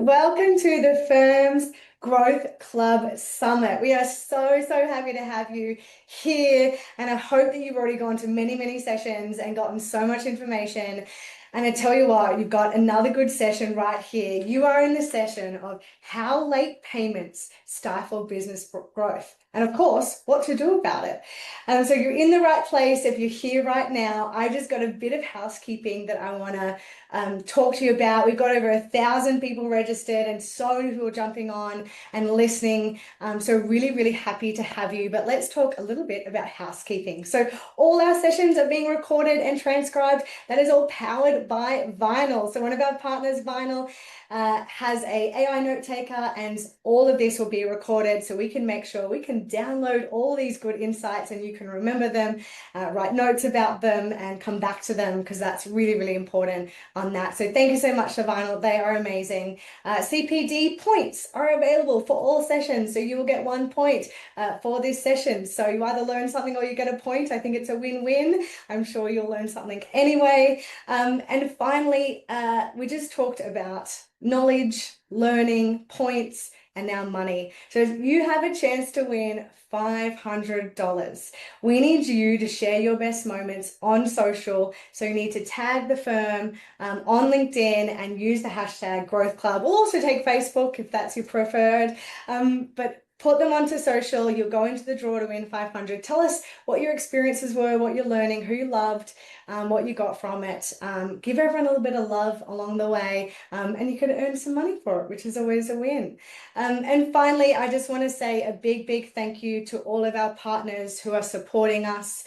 Welcome to the Firm's Growth Club Summit. We are so happy to have you here, and I hope that you've already gone to many sessions and gotten so much information. And I tell you what, you've got another good session right here. You are in the session of how late payments stifle business growth. And of course, what to do about it. So you're in the right place. If you're here right now, I just got a bit of housekeeping that I want to talk to you about. We've got over 1,000 people registered and so many people jumping on and listening. So really happy to have you. But let's talk a little bit about housekeeping. So all our sessions are being recorded and transcribed. That is all powered by Vinyl. So one of our partners, Vinyl, has a AI note taker, and all of this will be recorded so we can make sure we can download all these good insights and you can remember them, write notes about them and come back to them, because that's really important on that. So thank you so much to Vinyl. They are amazing. CPD points are available for all sessions. So you will get 1 point for this session. So you either learn something or you get a point. I think it's a win-win. I'm sure you'll learn something anyway. And finally, we just talked about knowledge, learning, points, and now money. So you have a chance to win $500. We need you to share your best moments on social. So you need to tag the firm on LinkedIn and use the hashtag Growth Club. We'll also take Facebook if that's your preferred. But put them onto social. You'll go into the draw to win 500. Tell us what your experiences were, what you're learning, who you loved, what you got from it. Give everyone a little bit of love along the way, and you can earn some money for it, which is always a win. And finally, I just want to say a big thank you to all of our partners who are supporting us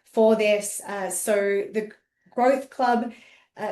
for this. So the Growth Club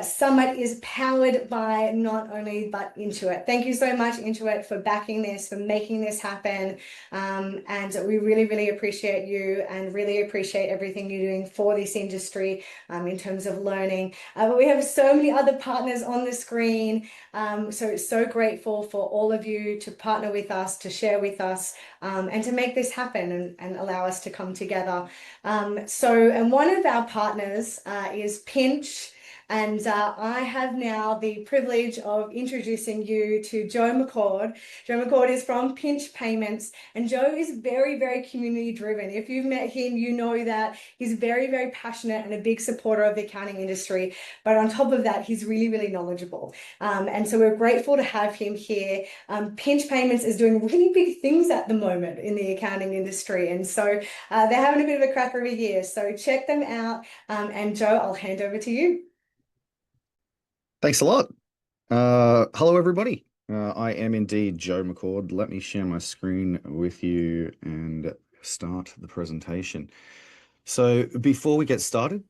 Summit is powered by not only but Intuit. Thank you so much, Intuit, for backing this, for making this happen. And we really appreciate you and really appreciate everything you're doing for this industry in terms of learning. But we have so many other partners on the screen. So grateful for all of you to partner with us, to share with us, and to make this happen and allow us to come together. And one of our partners is Pinch. And I have now the privilege of introducing you to Joe McCord. Joe McCord is from Pinch Payments, and Joe is very community driven. If you've met him, you know that he's very passionate and a big supporter of the accounting industry. But on top of that, he's really knowledgeable. And so we're grateful to have him here. Pinch Payments is doing really big things at the moment in the accounting industry. And so they're having a bit of a cracker of a year. So check them out. And Joe, I'll hand over to you. Thanks a lot. Hello, everybody. I am indeed Joe McCord. Let me share my screen with you and start the presentation. So before we get started,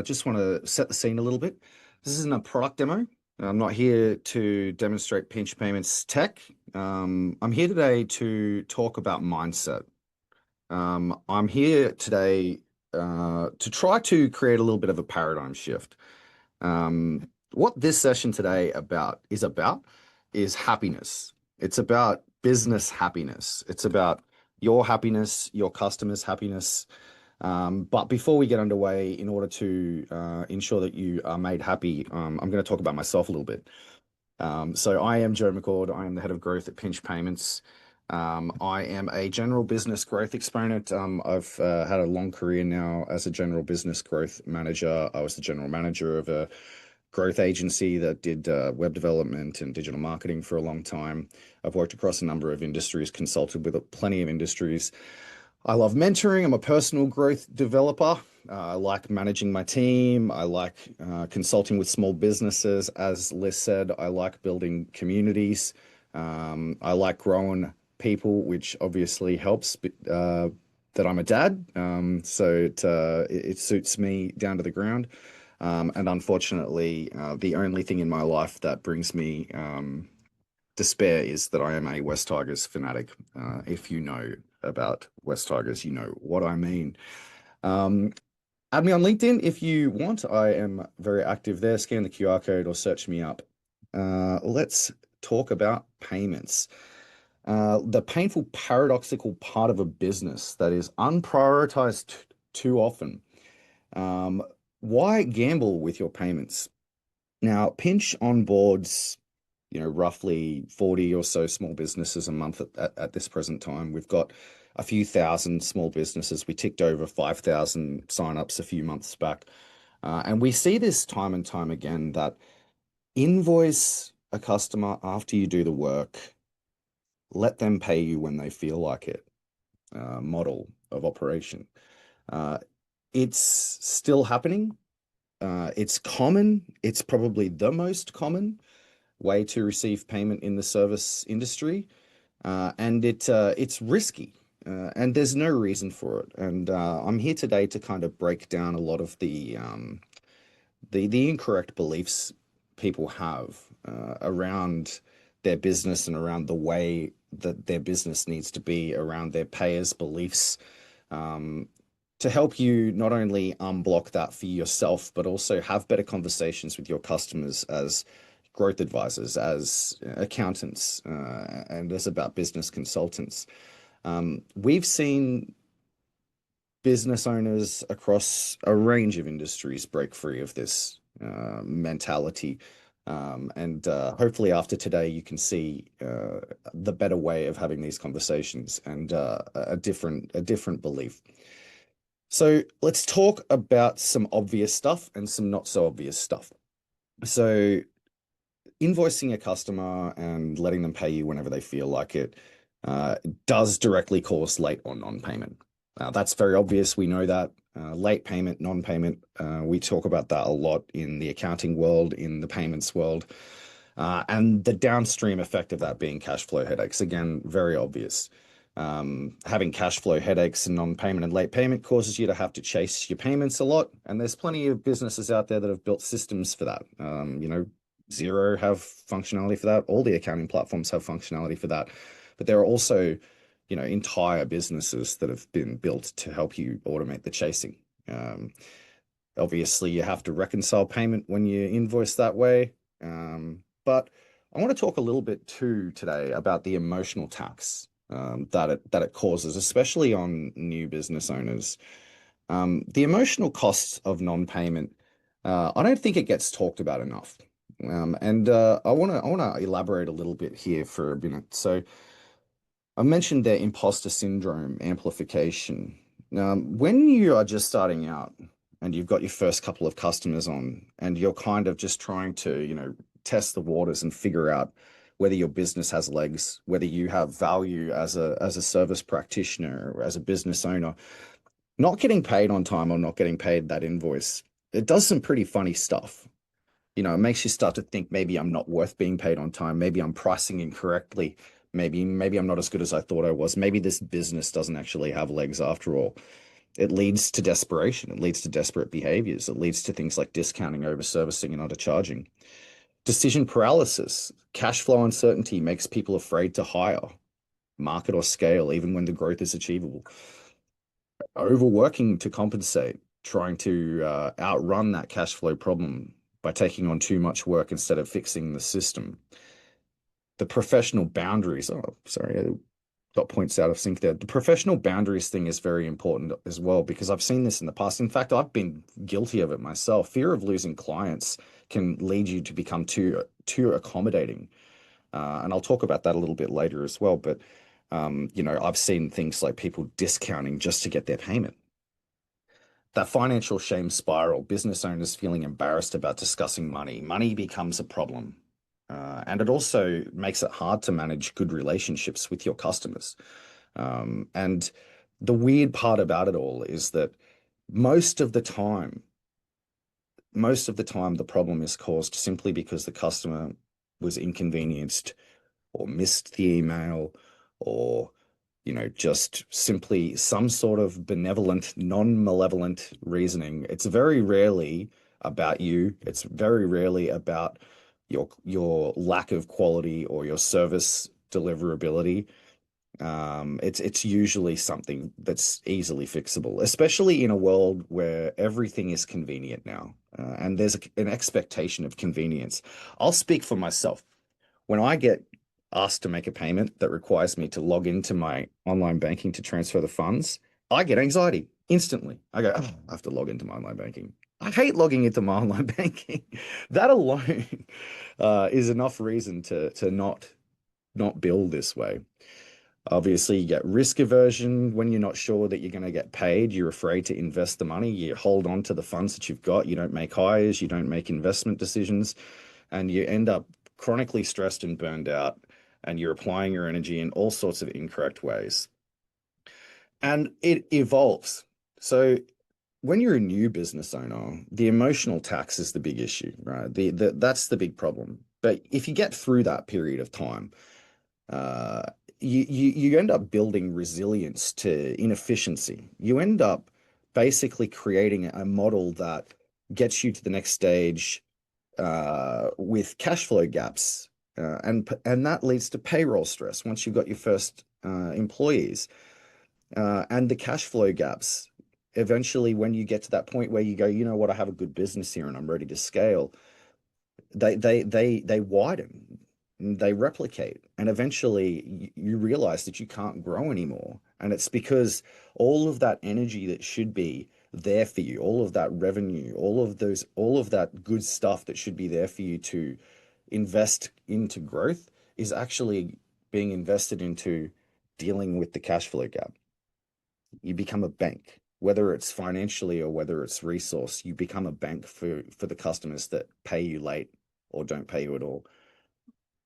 just want to set the scene a little bit. This isn't a product demo. I'm not here to demonstrate Pinch Payments tech. I'm here today to talk about mindset. I'm here today to try to create a little bit of a paradigm shift. What this session today is happiness. It's about business happiness. It's about your happiness, your customers' happiness. But before we get underway, in order to ensure that you are made happy, I'm going to talk about myself a little bit. So I am Joe McCord. I am the head of growth at Pinch Payments. I am a general business growth exponent. I've had a long career now as a general business growth manager. I was the general manager of a growth agency that did web development and digital marketing for a long time. I've worked across a number of industries, consulted with plenty of industries. I love mentoring. I'm a personal growth developer. I like managing my team. I like consulting with small businesses. As Liz said, I like building communities. I like growing people, which obviously helps that I'm a dad. So it suits me down to the ground. And unfortunately, the only thing in my life that brings me despair is that I am a West Tigers fanatic. If you know about West Tigers, you know what I mean. Add me on LinkedIn if you want. I am very active there. Scan the QR code or search me up. Let's talk about payments. The painful, paradoxical part of a business that is unprioritized too often. Why gamble with your payments? Now, Pinch onboards roughly 40 or so small businesses a month at this present time. We've got a few thousand small businesses. We ticked over 5,000 signups a few months back. And we see this time and time again that invoice a customer after you do the work, let them pay you when they feel like it, model of operation. Uh, it's still happening. It's common. It's probably the most common way to receive payment in the service industry, and it's risky, and there's no reason for it. And I'm here today to kind of break down a lot of the incorrect beliefs people have around their business and around the way that their business needs to be, around their payers' beliefs, um, to help you not only unblock that for yourself, but also have better conversations with your customers as growth advisors, as accountants, and as about business consultants. We've seen business owners across a range of industries break free of this mentality. And hopefully, after today, you can see the better way of having these conversations and a different belief. So let's talk about some obvious stuff and some not so obvious stuff. So invoicing a customer and letting them pay you whenever they feel like it uh, does directly cause late or non-payment. That's very obvious. We know that. Late payment, non-payment, we talk about that a lot in the accounting world, in the payments world, and the downstream effect of that being cash flow headaches. Again, very obvious. Having cash flow headaches and non-payment and late payment causes you to have to chase your payments a lot. And there's plenty of businesses out there that have built systems for that. Xero have functionality for that. All the accounting platforms have functionality for that. But there are also, entire businesses that have been built to help you automate the chasing. Obviously, you have to reconcile payment when you invoice that way. But I want to talk a little bit too today about the emotional tax that it causes, especially on new business owners. The emotional costs of non-payment, I don't think it gets talked about enough. And I want to elaborate a little bit here for a minute. So I mentioned their imposter syndrome amplification. When you are just starting out and you've got your first couple of customers on, and you're kind of just trying to, test the waters and figure out whether your business has legs, whether you have value as a service practitioner or as a business owner, not getting paid on time or not getting paid that invoice, it does some pretty funny stuff. It makes you start to think maybe I'm not worth being paid on time. Maybe I'm pricing incorrectly. Maybe I'm not as good as I thought I was. Maybe this business doesn't actually have legs after all. It leads to desperation. It leads to desperate behaviors. It leads to things like discounting, over servicing, and undercharging. Decision paralysis, cash flow uncertainty makes people afraid to hire, market, or scale, even when the growth is achievable. Overworking to compensate, trying to outrun that cash flow problem by taking on too much work instead of fixing the system. The professional boundaries. Oh, sorry, I got points out of sync there. The professional boundaries thing is very important as well because I've seen this in the past. In fact, I've been guilty of it myself. Fear of losing clients can lead you to become too accommodating, and I'll talk about that a little bit later as well. But I've seen things like people discounting just to get their payment. That financial shame spiral, business owners feeling embarrassed about discussing money. Money becomes a problem. And it also makes it hard to manage good relationships with your customers. And the weird part about it all is that most of the time, the problem is caused simply because the customer was inconvenienced or missed the email or just simply some sort of benevolent, non-malevolent reasoning. It's very rarely about you. It's very rarely about your lack of quality or your service deliverability. It's usually something that's easily fixable, especially in a world where everything is convenient now, and there's an expectation of convenience. I'll speak for myself. When I get asked to make a payment that requires me to log into my online banking to transfer the funds, I get anxiety instantly. I go, oh, I have to log into my online banking. I hate logging into my online banking. That alone is enough reason to not build this way. Obviously, you get risk aversion when you're not sure that you're going to get paid. You're afraid to invest the money. You hold on to the funds that you've got. You don't make hires. You don't make investment decisions, and you end up chronically stressed and burned out. And you're applying your energy in all sorts of incorrect ways. And it evolves. So when you're a new business owner, the emotional tax is the big issue, right? That's the big problem. But if you get through that period of time, uh, you end up building resilience to inefficiency. You end up basically creating a model that gets you to the next stage with cash flow gaps, and that leads to payroll stress once you've got your first employees, and the cash flow gaps. Eventually, when you get to that point where you go, you know what, I have a good business here and I'm ready to scale, they widen, they replicate, and eventually you realize that you can't grow anymore. And it's because all of that energy that should be there for you, all of that revenue, all of that good stuff that should be there for you to invest into growth is actually being invested into dealing with the cash flow gap. You become a bank, whether it's financially or whether it's resource. You become a bank for the customers that pay you late or don't pay you at all.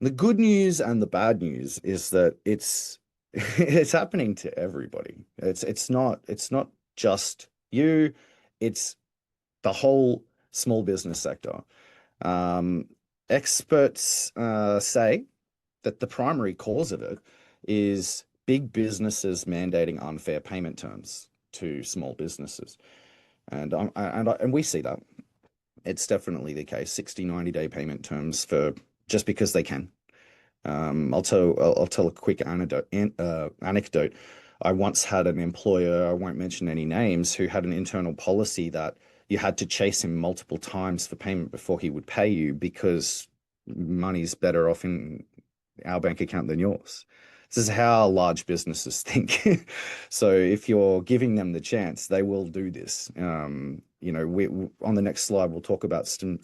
The good news and the bad news is that it's it's happening to everybody. It's not just you, it's the whole small business sector. Um, Experts say that the primary cause of it is big businesses mandating unfair payment terms to small businesses. And we see that. It's definitely the case. 60, 90-day payment terms for just because they can. I'll tell a quick anecdote. I once had an employer, I won't mention any names, who had an internal policy that you had to chase him multiple times for payment before he would pay you because money's better off in our bank account than yours. This is how large businesses think. So if you're giving them the chance, they will do this. We on the next slide we'll talk about some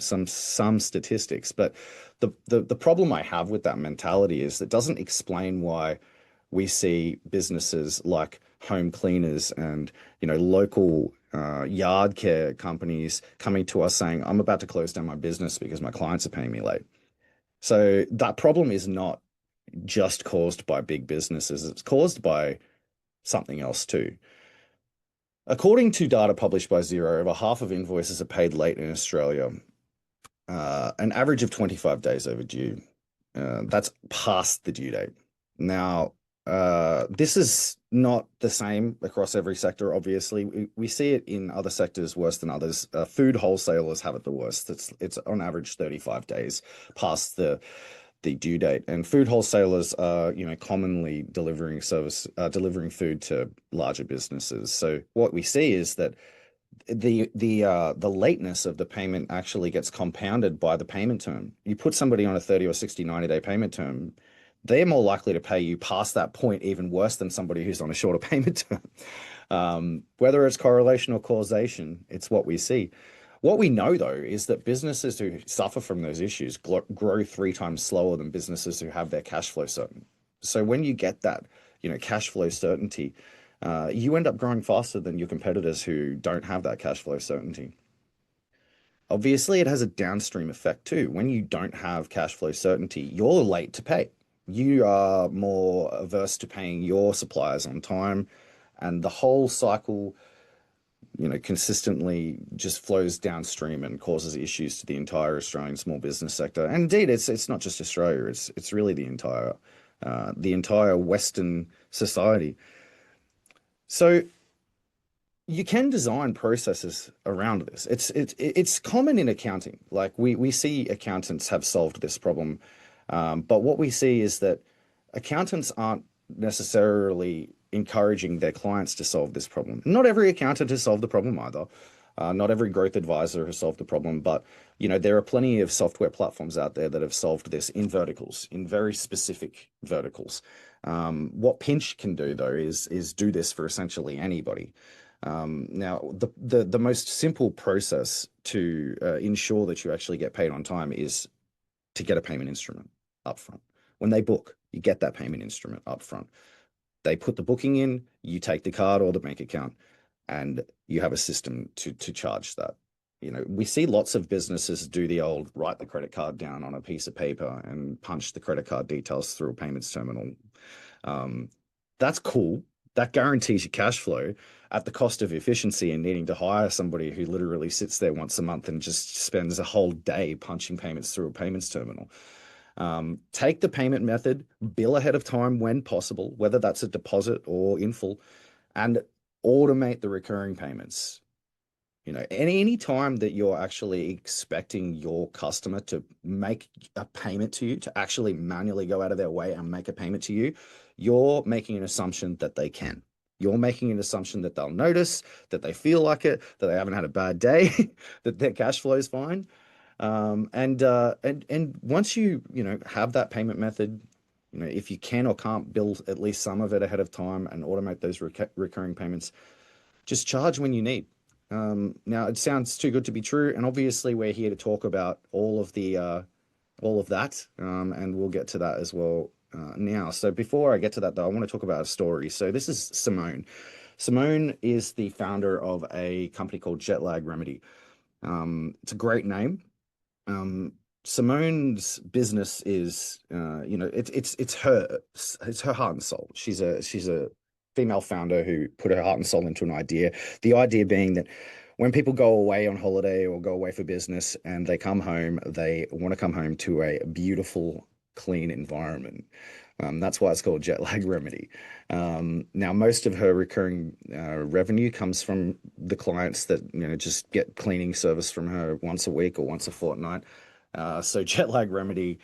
statistics, but the problem I have with that mentality is it doesn't explain why we see businesses like home cleaners and local yard care companies coming to us saying, "I'm about to close down my business because my clients are paying me late." So that problem is not just caused by big businesses, it's caused by something else too. According to data published by Xero, over half of invoices are paid late in Australia, an average of 25 days overdue. That's past the due date. Now, this is not the same across every sector, obviously. We see it in other sectors worse than others. Food wholesalers have it the worst. It's on average 35 days past the due date. And food wholesalers are, commonly delivering food to larger businesses. So what we see is that the lateness of the payment actually gets compounded by the payment term. You put somebody on a 30 or 60, 90-day payment term, they're more likely to pay you past that point, even worse than somebody who's on a shorter payment term. Whether it's correlation or causation, it's what we see. What we know, though, is that businesses who suffer from those issues grow 3 times slower than businesses who have their cash flow certain. So when you get that, cash flow certainty, you end up growing faster than your competitors who don't have that cash flow certainty. Obviously, it has a downstream effect too. When you don't have cash flow certainty, you're late to pay. You are more averse to paying your suppliers on time, and the whole cycle, consistently just flows downstream and causes issues to the entire Australian small business sector. And indeed, it's not just Australia; it's really the entire Western society. So you can design processes around this. It's common in accounting. Like we see accountants have solved this problem, but what we see is that accountants aren't necessarily encouraging their clients to solve this problem. Not every accountant has solved the problem either. Not every growth advisor has solved the problem, but there are plenty of software platforms out there that have solved this in verticals, in very specific verticals. What Pinch can do though is do this for essentially anybody. Now, the most simple process to ensure that you actually get paid on time is to get a payment instrument upfront. When they book, you get that payment instrument upfront. They put the booking in, you take the card or the bank account, and you have a system to charge that. We see lots of businesses do the old write the credit card down on a piece of paper and punch the credit card details through a payments terminal. Um, that's cool. That guarantees your cash flow at the cost of efficiency and needing to hire somebody who literally sits there once a month and just spends a whole day punching payments through a payments terminal. Take the payment method, bill ahead of time when possible, whether that's a deposit or in full, and automate the recurring payments. Any time that you're actually expecting your customer to make a payment to you, to actually manually go out of their way and make a payment to you, you're making an assumption that they can. You're making an assumption that they'll notice, that they feel like it, that they haven't had a bad day, that their cash flow is fine. And once you have that payment method, if you can or can't bill at least some of it ahead of time and automate those recurring payments, just charge when you need. Now it sounds too good to be true, and obviously we're here to talk about all of that, and we'll get to that as well now. So before I get to that, though, I want to talk about a story. So this is Simone. Simone is the founder of a company called Jetlag Remedy. It's a great name. um, Simone's business is, it's her heart and soul. She's a female founder who put her heart and soul into an idea. The idea being that when people go away on holiday or go away for business and they come home, they want to come home to a beautiful, clean environment. That's why it's called Jet Lag Remedy. Now, most of her recurring revenue comes from the clients that just get cleaning service from her once a week or once a fortnight. So Jet Lag Remedy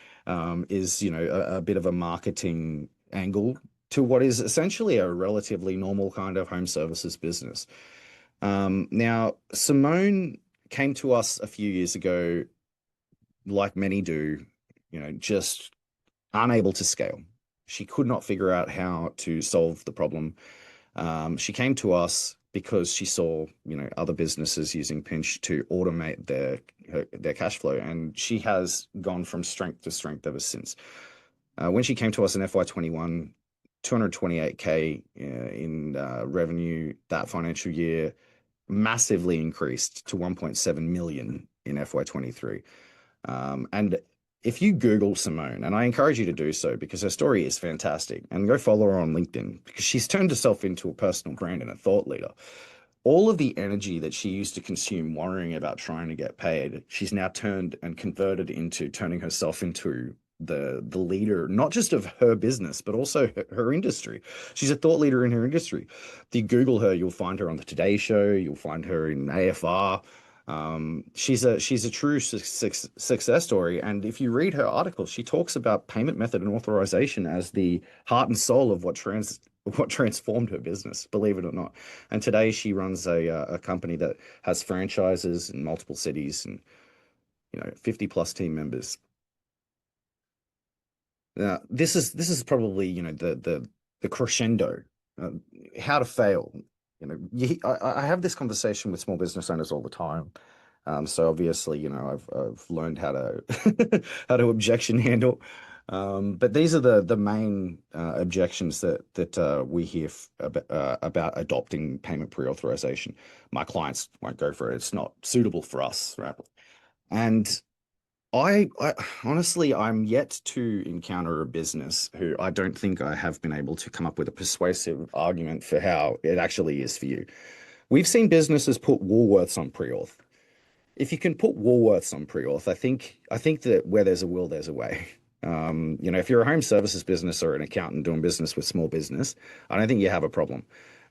is a bit of a marketing angle to what is essentially a relatively normal kind of home services business. Now, Simone came to us a few years ago, like many do, just unable to scale. She could not figure out how to solve the problem. She came to us because she saw, other businesses using Pinch to automate their cash flow, and she has gone from strength to strength ever since. When she came to us in FY21, 228K in revenue that financial year, massively increased to 1.7 million in FY23. And if you Google Simone, and I encourage you to do so because her story is fantastic, and go follow her on LinkedIn because she's turned herself into a personal brand and a thought leader. All of the energy that she used to consume worrying about trying to get paid, she's now turned and converted into turning herself into the leader, not just of her business, but also her industry. She's a thought leader in her industry. If you Google her, you'll find her on the Today Show, you'll find her in AFR. She's a true success story. And if you read her article, she talks about payment method and authorization as the heart and soul of what transformed her business, believe it or not. And today she runs a company that has franchises in multiple cities and 50 plus team members. Now, this is probably the crescendo, uh, how to fail. I have this conversation with small business owners all the time. So obviously, I've learned how to how to objection handle. But these are the main objections that we hear about adopting payment pre-authorization. My clients won't go for it. It's not suitable for us, right? And I honestly, I'm yet to encounter a business who I don't think I have been able to come up with a persuasive argument for how it actually is for you. We've seen businesses put Woolworths on pre-auth. If you can put Woolworths on pre-auth, I think that where there's a will, there's a way. If you're a home services business or an accountant doing business with small business, I don't think you have a problem.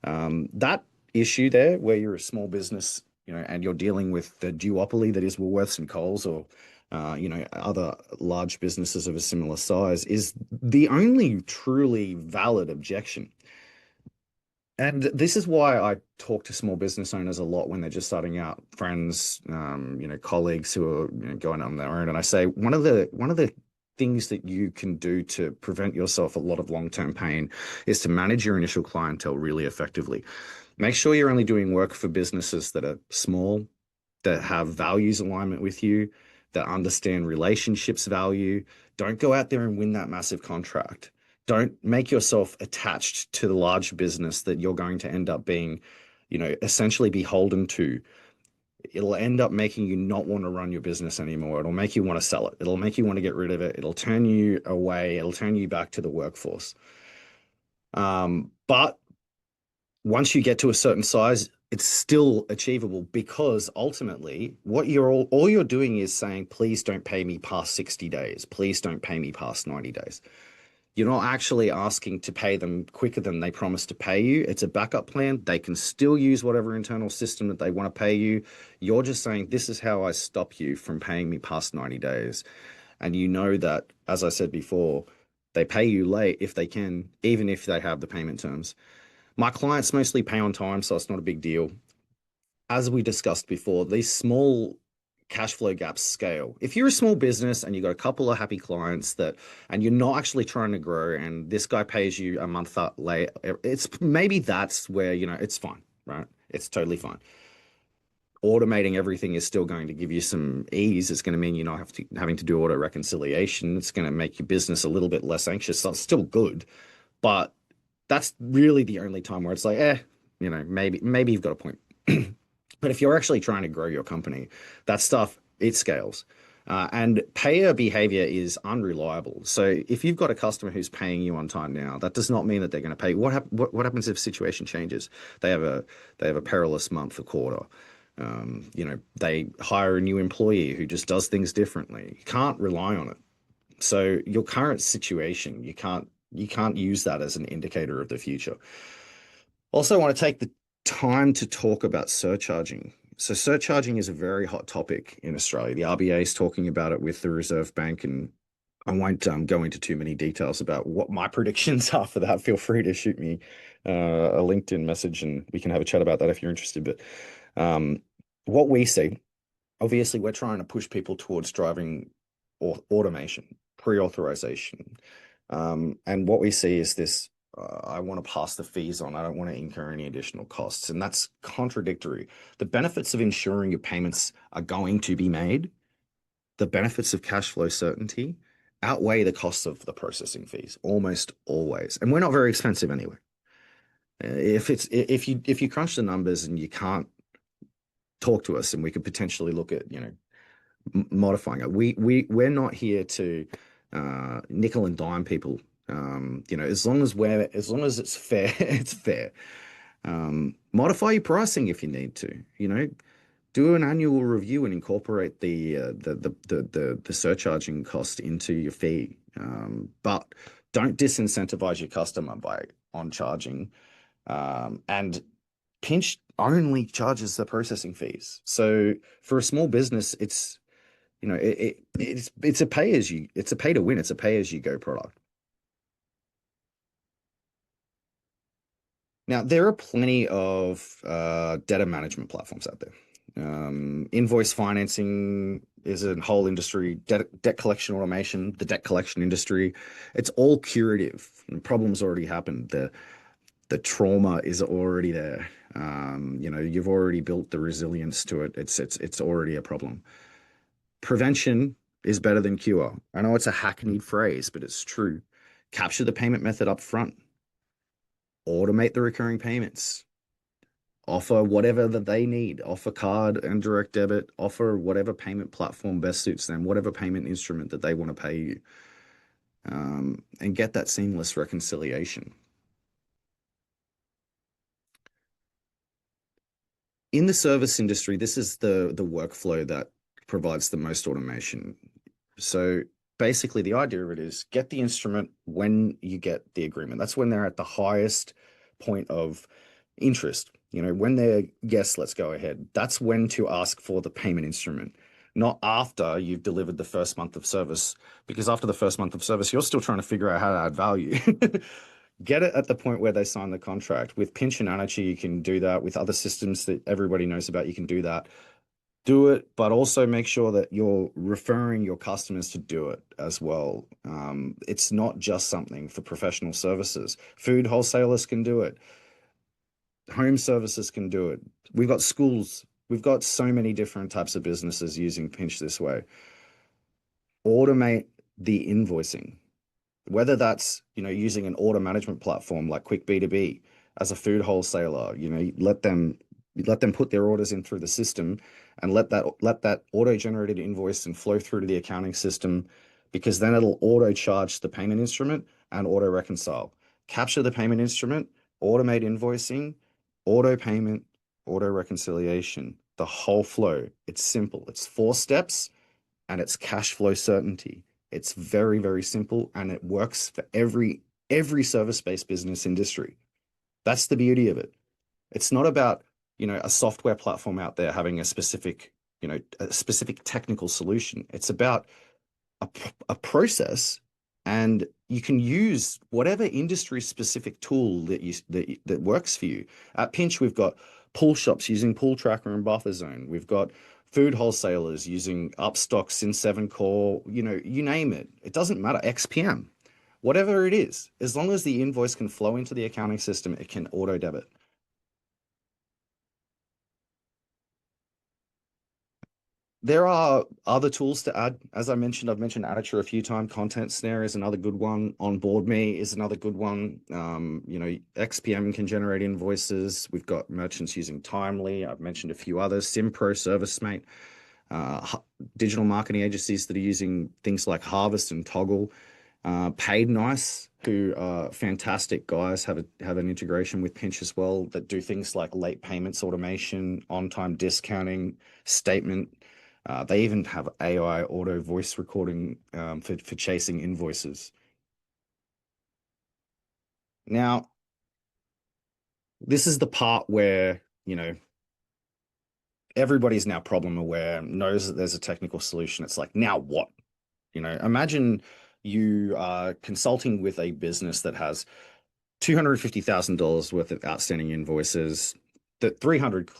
That issue there, where you're a small business, and you're dealing with the duopoly that is Woolworths and Coles, or other large businesses of a similar size, is the only truly valid objection. And this is why I talk to small business owners a lot when they're just starting out, friends, colleagues who are going on their own. And I say one of the things that you can do to prevent yourself a lot of long-term pain is to manage your initial clientele really effectively. Make sure you're only doing work for businesses that are small, that have values alignment with you, that understand relationships value. Don't go out there and win that massive contract. Don't make yourself attached to the large business that you're going to end up being, essentially beholden to. It'll end up making you not want to run your business anymore. It'll make you want to sell it. It'll make you want to get rid of it. It'll turn you away. It'll turn you back to the workforce. But once you get to a certain size, it's still achievable because ultimately what all you're doing is saying, please don't pay me past 60 days. Please don't pay me past 90 days. You're not actually asking to pay them quicker than they promised to pay you. It's a backup plan. They can still use whatever internal system that they want to pay you. You're just saying, this is how I stop you from paying me past 90 days. And you know that, as I said before, they pay you late if they can, even if they have the payment terms. My clients mostly pay on time, so it's not a big deal. As we discussed before, these small cash flow gaps scale. If you're a small business and you've got a couple of happy clients and you're not actually trying to grow, and this guy pays you a month late, it's maybe that's where, it's fine, right? It's totally fine. Automating everything is still going to give you some ease. It's going to mean you're not having to do auto reconciliation. It's going to make your business a little bit less anxious. So it's still good, but that's really the only time where it's like, maybe you've got a point. But if you're actually trying to grow your company, that stuff, it scales. And payer behavior is unreliable. So if you've got a customer who's paying you on time now, that does not mean that they're going to pay. What happens if situation changes? They have a perilous month or quarter. They hire a new employee who just does things differently. You can't rely on it. So your current situation, you can't use that as an indicator of the future. Also, I want to take the time to talk about surcharging. So surcharging is a very hot topic in Australia. The RBA is talking about it with the Reserve Bank, and I won't go into too many details about what my predictions are for that. Feel free to shoot me a LinkedIn message, and we can have a chat about that if you're interested. But what we see, obviously, we're trying to push people towards driving automation, pre-authorization. And what we see is this, I want to pass the fees on. I don't want to incur any additional costs. And that's contradictory. The benefits of ensuring your payments are going to be made, the benefits of cash flow certainty outweigh the costs of the processing fees almost always. And we're not very expensive anyway. If you crunch the numbers and you can't talk to us, and we could potentially look at, modifying it. We're not here to nickel and dime people. As long as it's fair, it's fair. Modify your pricing if you need to. Do an annual review and incorporate the surcharging cost into your fee. But don't disincentivize your customer by on charging. And Pinch only charges the processing fees. So for a small business, it's a pay to win. It's a pay as you go product. Now, there are plenty of debtor management platforms out there. Invoice financing is a whole industry, debt collection automation, the debt collection industry. It's all curative. The problem's already happened. The trauma is already there. You've already built the resilience to it. It's already a problem. Prevention is better than cure. I know it's a hackneyed phrase, but it's true. Capture the payment method up front. Automate the recurring payments. Offer whatever that they need. Offer card and direct debit. Offer whatever payment platform best suits them, whatever payment instrument that they want to pay you. And get that seamless reconciliation. In the service industry, this is the workflow that provides the most automation. So basically, the idea of it is get the instrument when you get the agreement. That's when they're at the highest point of interest. When they're, yes, let's go ahead. That's when to ask for the payment instrument, not after you've delivered the first month of service, because after the first month of service, you're still trying to figure out how to add value. Get it at the point where they sign the contract. With Pinch and Anachi, you can do that. With other systems that everybody knows about, you can do that. Do it, but also make sure that you're referring your customers to do it as well. It's not just something for professional services. Food wholesalers can do it. Home services can do it. We've got schools. We've got so many different types of businesses using Pinch this way. Automate the invoicing, whether that's, using an order management platform like Quick B2B as a food wholesaler. Let them put their orders in through the system, and let that auto-generated invoice and flow through to the accounting system, because then it'll auto charge the payment instrument and auto reconcile. Capture the payment instrument, automate invoicing, auto payment, auto reconciliation, the whole flow. It's simple. It's 4 steps, and it's cash flow certainty. It's very, very simple, and it works for every service-based business industry. That's the beauty of it. It's not about, a software platform out there having a specific technical solution. It's about a process, and you can use whatever industry specific tool that works for you. At Pinch, we've got pool shops using Pool Tracker and Buffer Zone. We've got food wholesalers using Upstock, Sin7 Core, you name it. It doesn't matter. XPM, whatever it is, as long as the invoice can flow into the accounting system, it can auto debit. There are other tools to add. As I mentioned, I've mentioned Attacher a few times. Content Snare is another good one. Onboard Me is another good one. XPM can generate invoices. We've got merchants using Timely. I've mentioned a few others. SimPro, ServiceMate, digital marketing agencies that are using things like Harvest and Toggle. Paid Nice, who are fantastic guys, have an integration with Pinch as well, that do things like late payments automation, on-time discounting, statement. They even have AI auto voice recording, for chasing invoices. Now, this is the part where, everybody's now problem aware, knows that there's a technical solution. It's like, now what? Imagine you are consulting with a business that has $250,000 worth of outstanding invoices, that 300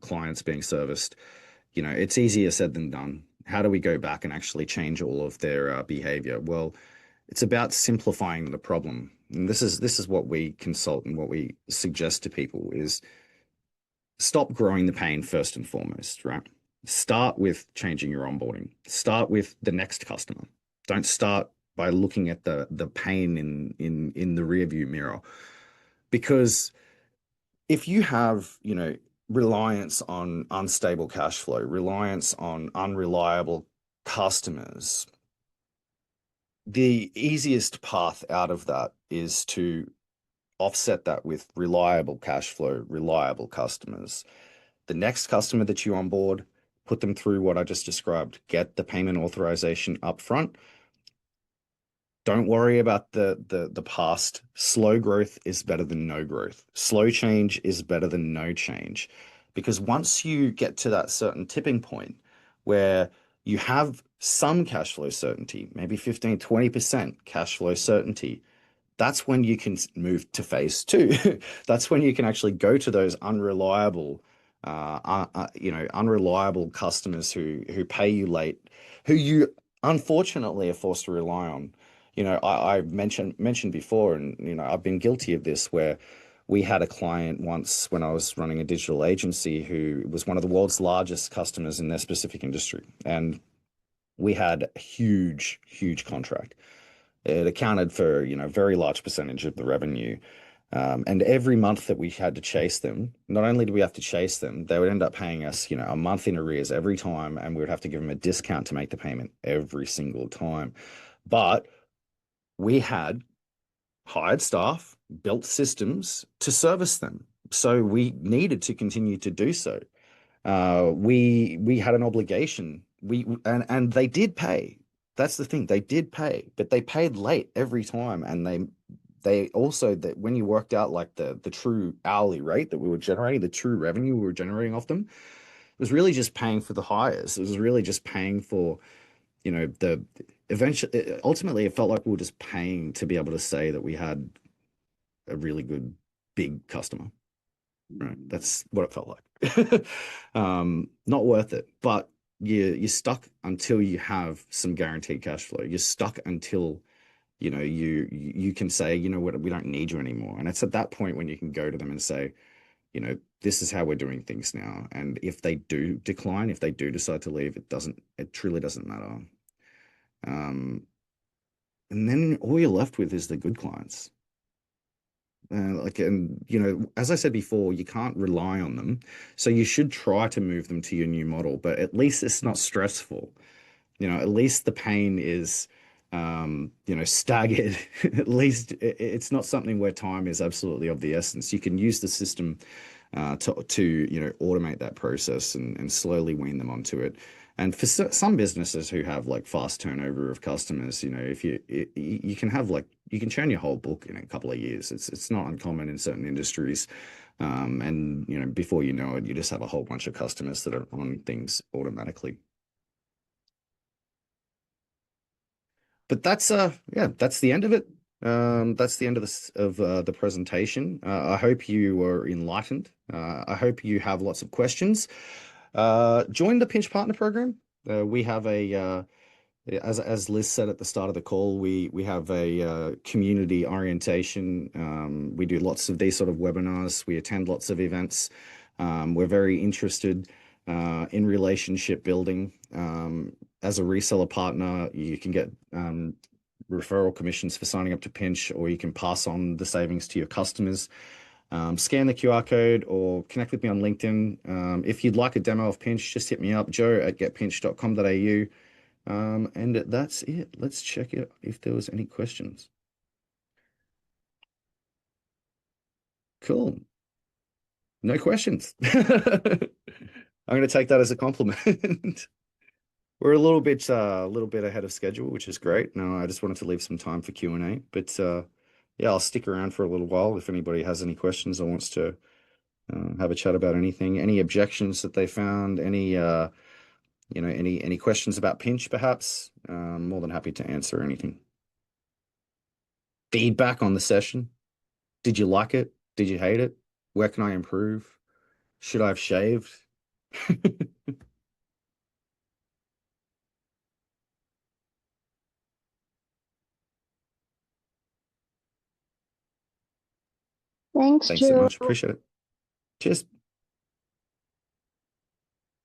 clients being serviced. It's easier said than done. How do we go back and actually change all of their behavior? Well, it's about simplifying the problem. And this is what we consult and what we suggest to people is stop growing the pain first and foremost, right? Start with changing your onboarding. Start with the next customer. Don't start by looking at the pain in the rearview mirror. Because if you have, reliance on unstable cash flow, reliance on unreliable customers, the easiest path out of that is to offset that with reliable cash flow, reliable customers. The next customer that you onboard, put them through what I just described. Get the payment authorization up front. Don't worry about the past. Slow growth is better than no growth. Slow change is better than no change. Because once you get to that certain tipping point where you have some cash flow certainty, maybe 15, 20% cash flow certainty, that's when you can move to phase two. That's when you can actually go to those unreliable customers who pay you late, who you unfortunately are forced to rely on. I've mentioned before, and I've been guilty of this, where we had a client once when I was running a digital agency who was one of the world's largest customers in their specific industry, and we had a huge, huge contract. It accounted for, a very large percentage of the revenue. And every month that we had to chase them, not only do we have to chase them, they would end up paying us, a month in arrears every time, and we would have to give them a discount to make the payment every single time. But we had hired staff, built systems to service them. So we needed to continue to do so. We had an obligation. And they did pay. That's the thing. They did pay, but they paid late every time. And they also, that when you worked out like the true hourly rate that we were generating, the true revenue we were generating off them, it was really just paying for the hires. It was really just paying for, the eventually, ultimately, it felt like we were just paying to be able to say that we had a really good big customer. Right. That's what it felt like. Not worth it, but you're stuck until you have some guaranteed cash flow. You're stuck until you can say, you know what, we don't need you anymore. And it's at that point when you can go to them and say, this is how we're doing things now. And if they do decline, if they do decide to leave, it truly doesn't matter. And then all you're left with is the good clients. And as I said before, you can't rely on them. So you should try to move them to your new model, but at least it's not stressful. At least the pain is, staggered. At least it's not something where time is absolutely of the essence. You can use the system to automate that process and slowly wean them onto it. And for some businesses who have like fast turnover of customers, if you can have like you can churn your whole book in a couple of years. It's not uncommon in certain industries. And before you know it, you just have a whole bunch of customers that are on things automatically. But that's the end of it. That's the end of the presentation. I hope you were enlightened. I hope you have lots of questions. Join the Pinch Partner Program. We have as Liz said at the start of the call, we have a community orientation. We do lots of these sort of webinars. We attend lots of events. We're very interested in relationship building. As a reseller partner, you can get referral commissions for signing up to Pinch, or you can pass on the savings to your customers. Scan the QR code or connect with me on LinkedIn. If you'd like a demo of Pinch, just hit me up, joe@getpinch.com.au. And that's it. Let's check it if there was any questions. Cool. No questions. I'm going to take that as a compliment. We're a little bit ahead of schedule, which is great. No, I just wanted to leave some time for Q&A, but yeah, I'll stick around for a little while if anybody has any questions or wants to have a chat about anything, any objections that they found, any questions about Pinch, perhaps. More than happy to answer anything. Feedback on the session. Did you like it? Did you hate it? Where can I improve? Should I have shaved? Thanks, Thanks so Joe. much. Appreciate it. Cheers.